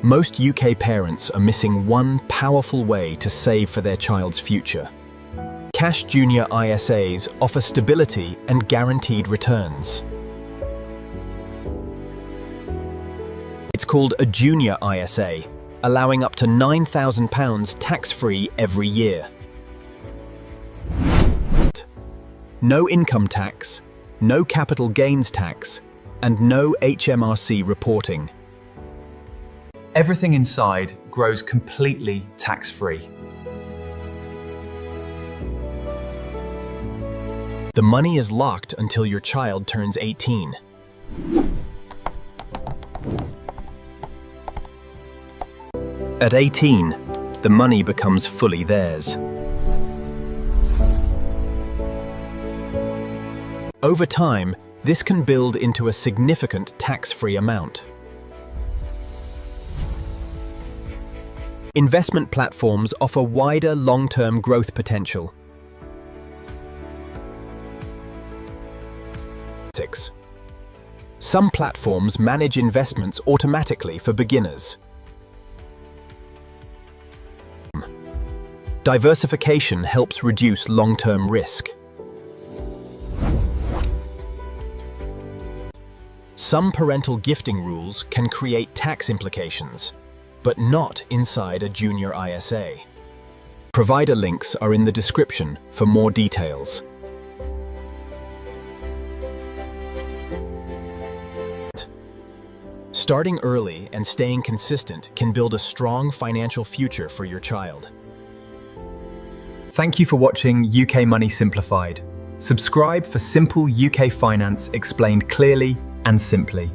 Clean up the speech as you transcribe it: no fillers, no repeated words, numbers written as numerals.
Most UK parents are missing one powerful way to save for their child's future. Cash Junior ISAs offer stability and guaranteed returns. It's called a Junior ISA, allowing up to £9,000 tax-free every year. No income tax, no capital gains tax, and no HMRC reporting. Everything inside grows completely tax-free. The money is locked until your child turns 18. At 18, the money becomes fully theirs. Over time, this can build into a significant tax-free amount. Investment platforms offer wider long-term growth potential. 6. Some platforms manage investments automatically for beginners. Diversification helps reduce long-term risk. Some parental gifting rules can create tax implications, but not inside a Junior ISA. Provider links are in the description for more details. Starting early and staying consistent can build a strong financial future for your child. Thank you for watching UK Money Simplified. Subscribe for simple UK finance explained clearly and simply.